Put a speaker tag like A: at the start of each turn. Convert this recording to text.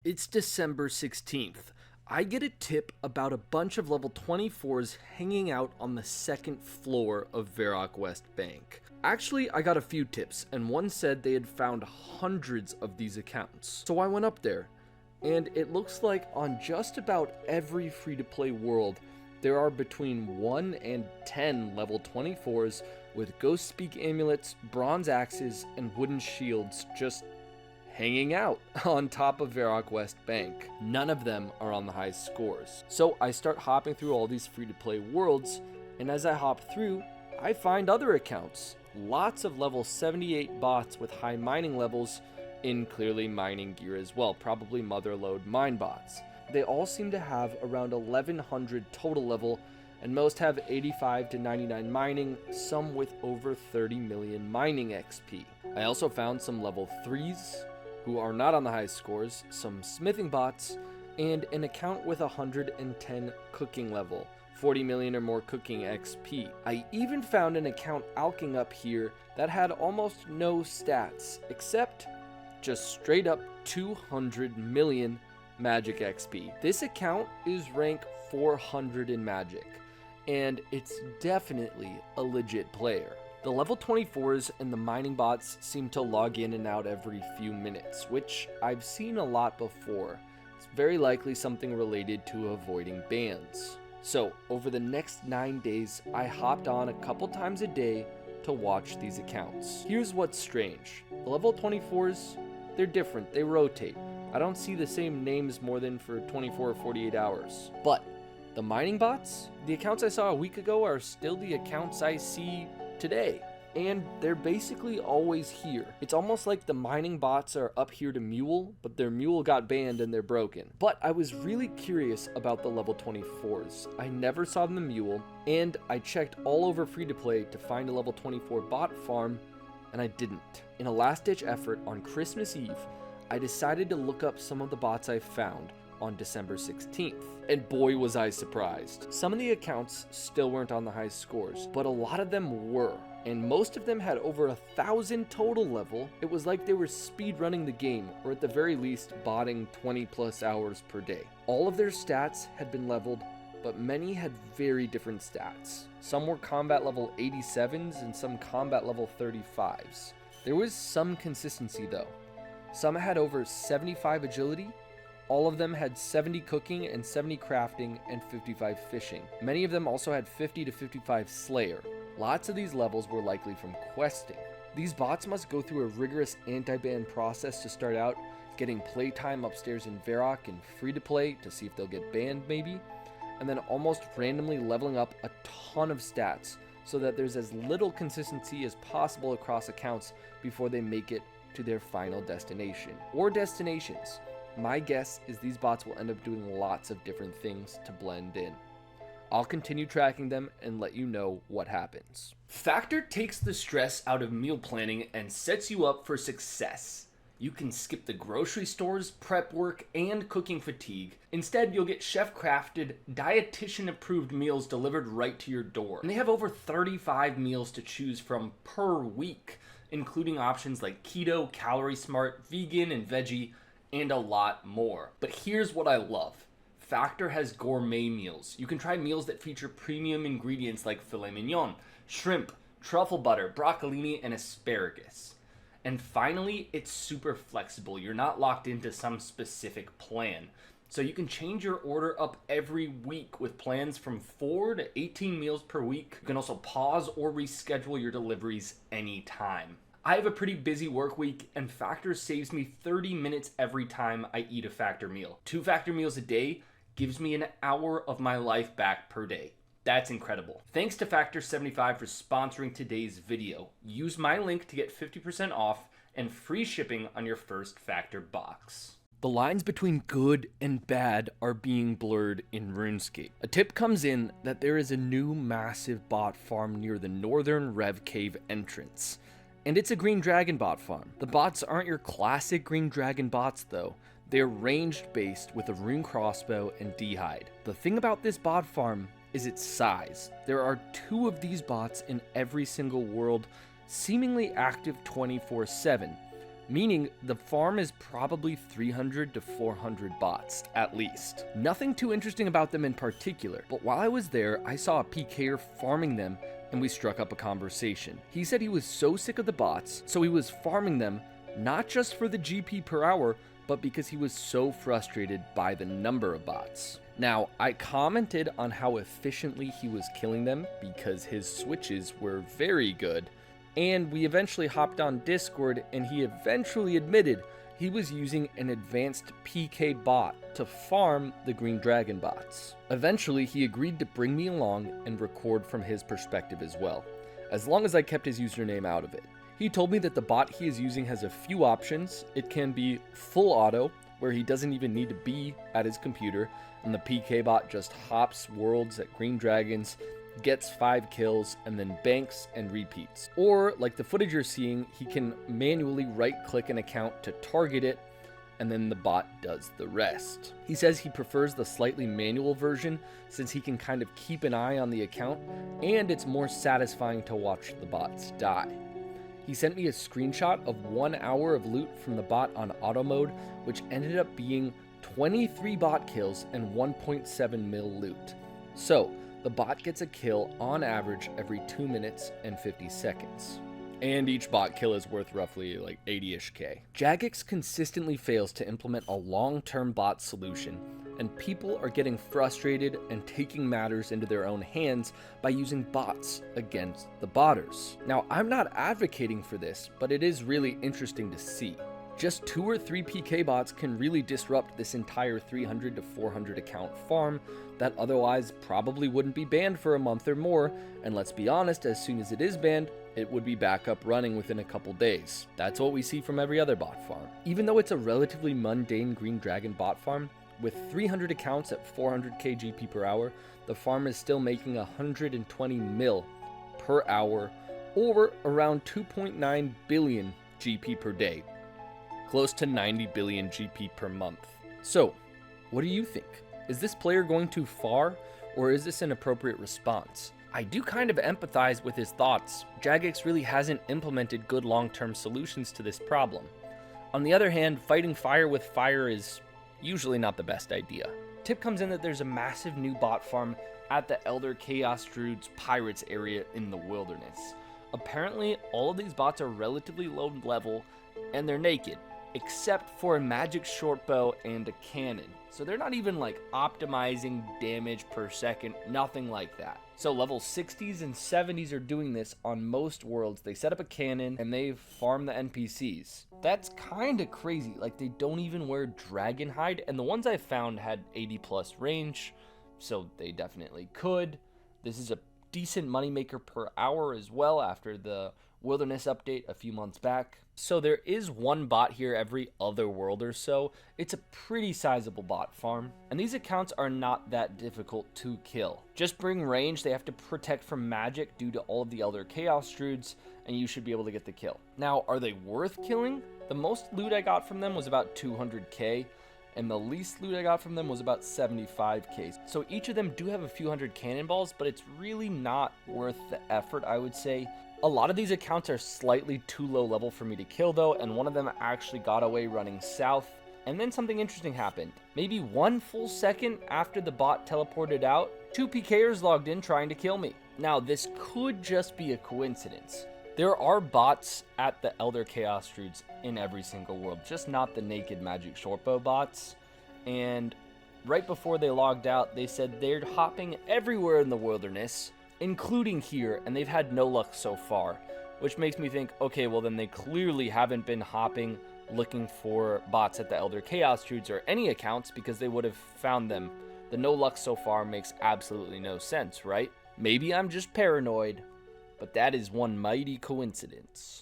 A: It's December 16th. I get a tip about a bunch of level 24s hanging out on the second floor of Varrock West Bank. Actually, I got a few tips, and one said they had found hundreds of these accounts. So I went up there, and it looks like on just about every free-to-play world, there are between 1 and 10 level 24s with Ghost Speak amulets, bronze axes, and wooden shields just hanging out on top of Varrock West Bank. None of them are on the highest scores. So I start hopping through all these free-to-play worlds, and as I hop through, I find other accounts. Lots of level 78 bots with high mining levels in clearly mining gear as well, probably motherlode mine bots. They all seem to have around 1100 total level, and most have 85 to 99 mining, some with over 30 million mining XP. I also found some level 3s, who are not on the highest scores, some smithing bots, and an account with 110 cooking level, 40 million or more cooking XP. I even found an account alking up here that had almost no stats, except just straight up 200 million magic XP. This account is rank 400 in magic, and it's definitely a legit player. The level 24s and the mining bots seem to log in and out every few minutes, which I've seen a lot before. It's very likely something related to avoiding bans. So, over the next 9 days, I hopped on a couple times a day to watch these accounts. Here's what's strange. The level 24s, they're different, they rotate. I don't see the same names more than for 24 or 48 hours. But the mining bots, the accounts I saw a week ago are still the accounts I see today, and they're basically always here. It's almost like the mining bots are up here to mule, but their mule got banned and they're broken. But I was really curious about the level 24s. I never saw them mule, and I checked all over free-to-play to find a level 24 bot farm, and I didn't. In a last-ditch effort on Christmas Eve, I decided to look up some of the bots I found on December 16th. And boy was I surprised. Some of the accounts still weren't on the high scores, but a lot of them were. And most of them had over 1,000 total level. It was like they were speed running the game, or at the very least botting 20 plus hours per day. All of their stats had been leveled, but many had very different stats. Some were combat level 87s and some combat level 35s. There was some consistency though. Some had over 75 agility. All of them had 70 cooking and 70 crafting and 55 fishing. Many of them also had 50 to 55 slayer. Lots of these levels were likely from questing. These bots must go through a rigorous anti-ban process to start out, getting playtime upstairs in Varrock and free to play to see if they'll get banned maybe, and then almost randomly leveling up a ton of stats so that there's as little consistency as possible across accounts before they make it to their final destination or destinations. My guess is these bots will end up doing lots of different things to blend in. I'll continue tracking them and let you know what happens. Factor takes the stress out of meal planning and sets you up for success. You can skip the grocery stores, prep work, and cooking fatigue. Instead, you'll get chef-crafted, dietitian-approved meals delivered right to your door. And they have over 35 meals to choose from per week, including options like keto, calorie smart, vegan, and veggie, and a lot more. But here's what I love. Factor has gourmet meals. You can try meals that feature premium ingredients like filet mignon, shrimp, truffle butter, broccolini, and asparagus. And finally, it's super flexible. You're not locked into some specific plan. So you can change your order up every week with plans from 4 to 18 meals per week. You can also pause or reschedule your deliveries anytime. I have a pretty busy work week, and Factor saves me 30 minutes every time I eat a Factor meal. 2 Factor meals a day gives me an hour of my life back per day. That's incredible. Thanks to Factor 75 for sponsoring today's video. Use my link to get 50% off and free shipping on your first Factor box. The lines between good and bad are being blurred in Runescape. A tip comes in that there is a new massive bot farm near the northern Rev Cave entrance. And it's a green dragon bot farm. The bots aren't your classic green dragon bots though. They're ranged based with a rune crossbow and d'hide. The thing about this bot farm is its size. There are 2 of these bots in every single world, seemingly active 24/7. meaning the farm is probably 300 to 400 bots, at least. Nothing too interesting about them in particular, but while I was there, I saw a PKer farming them and we struck up a conversation. He said he was so sick of the bots, so he was farming them not just for the GP per hour, but because he was so frustrated by the number of bots. Now, I commented on how efficiently he was killing them because his switches were very good, and we eventually hopped on Discord and he eventually admitted he was using an advanced PK bot to farm the Green Dragon bots. Eventually, he agreed to bring me along and record from his perspective as well, as long as I kept his username out of it. He told me that the bot he is using has a few options. It can be full auto, where he doesn't even need to be at his computer, and the PK bot just hops worlds at Green Dragons, gets 5 kills, and then banks and repeats. Or, like the footage you're seeing, he can manually right-click an account to target it, and then the bot does the rest. He says he prefers the slightly manual version since he can kind of keep an eye on the account, and it's more satisfying to watch the bots die. He sent me a screenshot of 1 hour of loot from the bot on auto mode, which ended up being 23 bot kills and 1.7 mil loot. So, the bot gets a kill on average every 2 minutes and 50 seconds. And each bot kill is worth roughly like 80-ish K. Jagex consistently fails to implement a long-term bot solution, and people are getting frustrated and taking matters into their own hands by using bots against the botters. Now, I'm not advocating for this, but it is really interesting to see. Just 2 or 3 PK bots can really disrupt this entire 300 to 400 account farm that otherwise probably wouldn't be banned for a month or more, and let's be honest, as soon as it is banned, it would be back up running within a couple days. That's what we see from every other bot farm. Even though it's a relatively mundane Green Dragon bot farm, with 300 accounts at 400k GP per hour, the farm is still making 120 mil per hour, or around 2.9 billion GP per day, close to 90 billion GP per month. So, what do you think? Is this player going too far, or is this an appropriate response? I do kind of empathize with his thoughts. Jagex really hasn't implemented good long-term solutions to this problem. On the other hand, fighting fire with fire is usually not the best idea. Tip comes in that there's a massive new bot farm at the Elder Chaos Druids Pirates area in the wilderness. Apparently, all of these bots are relatively low level and they're naked, except for a magic shortbow and a cannon. So they're not even like optimizing damage per second, nothing like that. So level 60s and 70s are doing this on most worlds. They set up a cannon and they farm the NPCs. That's kind of crazy. Like, they don't even wear dragon hide, and the ones I found had 80 plus range, so they definitely could. This is a decent moneymaker per hour as well after the wilderness update a few months back. So there is one bot here every other world or so. It's a pretty sizable bot farm, and these accounts are not that difficult to kill. Just bring range, they have to protect from magic due to all of the Elder Chaos Druids, and you should be able to get the kill. Now, are they worth killing? The most loot I got from them was about 200k, and the least loot I got from them was about 75k. So each of them do have a few hundred cannonballs, but it's really not worth the effort, I would say. A lot of these accounts are slightly too low level for me to kill though, and one of them actually got away running south, and then something interesting happened. Maybe 1 full second after the bot teleported out, 2 PKers logged in trying to kill me. Now, this could just be a coincidence. There are bots at the Elder Chaos Druids in every single world, just not the naked magic shortbow bots. And right before they logged out, they said they're hopping everywhere in the wilderness, including here, and they've had no luck so far, which makes me think, okay, well then they clearly haven't been hopping looking for bots at the Elder Chaos Druids or any accounts, because they would have found them. The no luck so far makes absolutely no sense, right? Maybe I'm just paranoid, but that is one mighty coincidence.